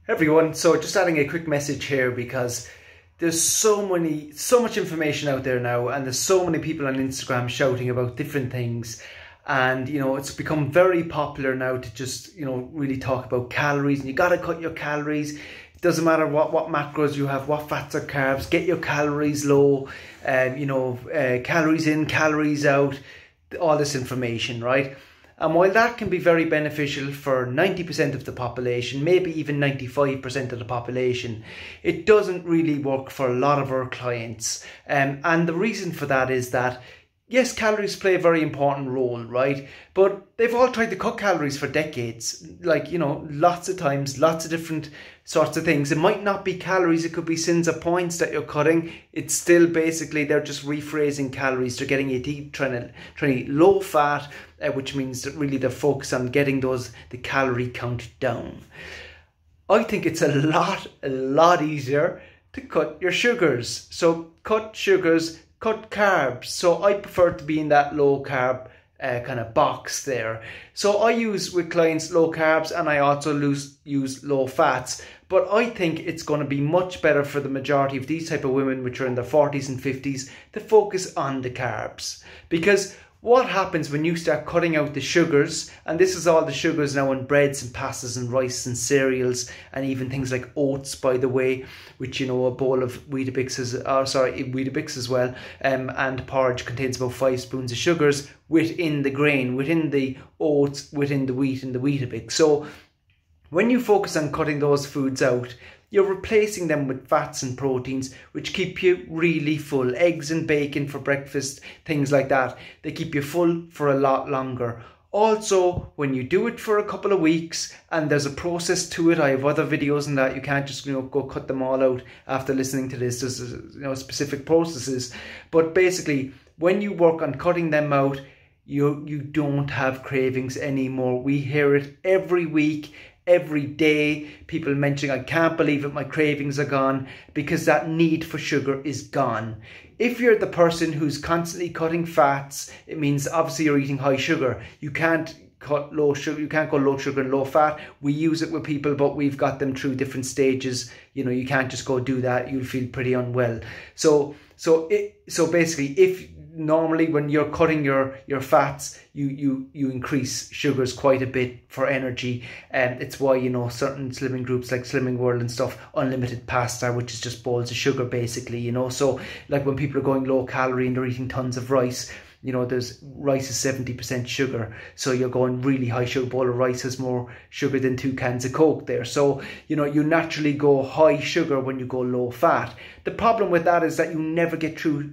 Everyone, so just adding a quick message here because there's so much information out there now, and there's so many people on Instagram shouting about different things, and it's become very popular now to just really talk about calories, and you got to cut your calories. It doesn't matter what macros you have, what fats or carbs, get your calories low, calories in, calories out, all this information, right? And while that can be very beneficial for 90% of the population, maybe even 95% of the population, it doesn't really work for a lot of our clients. And the reason for that is that, yes, calories play a very important role, right? But they've all tried to cut calories for decades. Lots of times, lots of different sorts of things. It might not be calories, it could be sins of points that you're cutting. It's still basically, they're just rephrasing calories. They're getting you to eat, trying to eat low fat, which means that really they're focused on getting the calorie count down. I think it's a lot easier to cut your sugars. So cut sugars, cut carbs. So I prefer to be in that low carb kind of box there. So I use with clients low carbs, and I also use low fats. But I think it's going to be much better for the majority of these type of women, which are in their 40s and 50s, to focus on the carbs. Because what happens when you start cutting out the sugars, and this is all the sugars now in breads and pastas and rice and cereals, and even things like oats, by the way, which a bowl of Weetabix as well, and porridge contains about 5 spoons of sugars within the grain, within the oats, within the wheat and the Weetabix. So when you focus on cutting those foods out, you're replacing them with fats and proteins, which keep you really full. Eggs and bacon for breakfast, things like that. They keep you full for a lot longer. Also, when you do it for a couple of weeks, and there's a process to it, I have other videos on that. You can't just go cut them all out after listening to this. There's specific processes. But basically, when you work on cutting them out, you don't have cravings anymore. We hear it every week, every day, people mentioning, I can't believe it, my cravings are gone, because that need for sugar is gone. If you're the person who's constantly cutting fats, it means obviously you're eating high sugar. You can't cut low sugar, you can't go low sugar and low fat. We use it with people, but we've got them through different stages. You can't just go do that, you'll feel pretty unwell. So basically, if normally when you're cutting your fats, you increase sugars quite a bit for energy, and it's why certain slimming groups like Slimming World and stuff, unlimited pasta, which is just bowls of sugar basically. So like when people are going low calorie and they're eating tons of rice, there's rice is 70% sugar, so you're going really high sugar. Bowl of rice has more sugar than 2 cans of Coke there. So you naturally go high sugar when you go low fat. The problem with that is that you never get through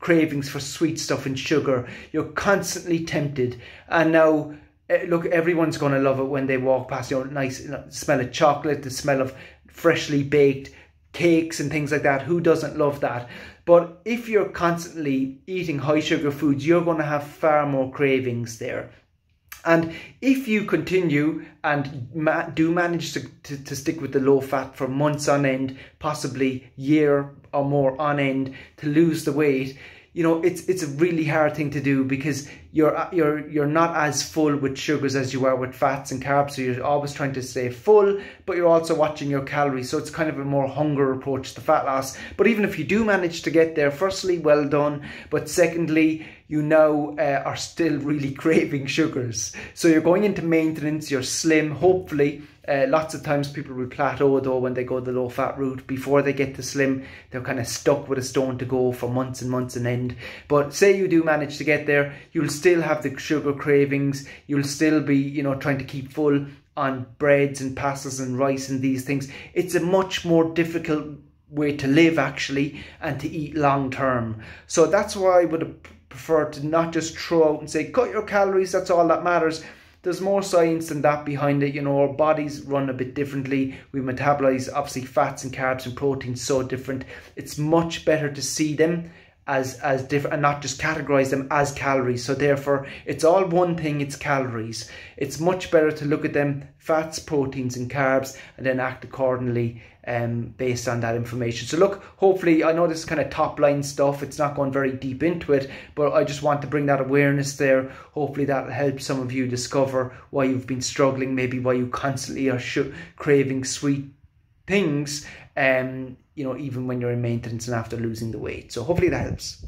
cravings for sweet stuff and sugar. You're constantly tempted, and now look, everyone's going to love it when they walk past nice smell of chocolate, the smell of freshly baked cakes and things like that. Who doesn't love that? But if you're constantly eating high sugar foods, you're going to have far more cravings there. And if you continue and do manage to stick with the low fat for months on end, possibly year or more on end, to lose the weight, it's a really hard thing to do, because you're not as full with sugars as you are with fats and carbs. So you're always trying to stay full, but you're also watching your calories. So it's kind of a more hunger approach to fat loss. But even if you do manage to get there, firstly, well done. But secondly, you now are still really craving sugars. So you're going into maintenance, you're slim, hopefully. Lots of times people will plateau though when they go the low fat route. Before they get to slim, they're kind of stuck with a stone to go for months and months on end. But say you do manage to get there, you'll still have the sugar cravings. You'll still be, trying to keep full on breads and pastas and rice and these things. It's a much more difficult way to live actually, and to eat long term. So that's why I would prefer to not just throw out and say, cut your calories, that's all that matters. There's more science than that behind it. Our bodies run a bit differently. We metabolize obviously fats and carbs and proteins so different. It's much better to see them as different, and not just categorize them as calories. So therefore it's all one thing, it's calories. It's much better to look at them fats, proteins and carbs, and then act accordingly based on that information. So look, hopefully, I know this is kind of top line stuff, it's not going very deep into it, but I just want to bring that awareness there. Hopefully that helps some of you discover why you've been struggling, maybe why you constantly are craving sweet things, you know, even when you're in maintenance and after losing the weight. So hopefully that helps.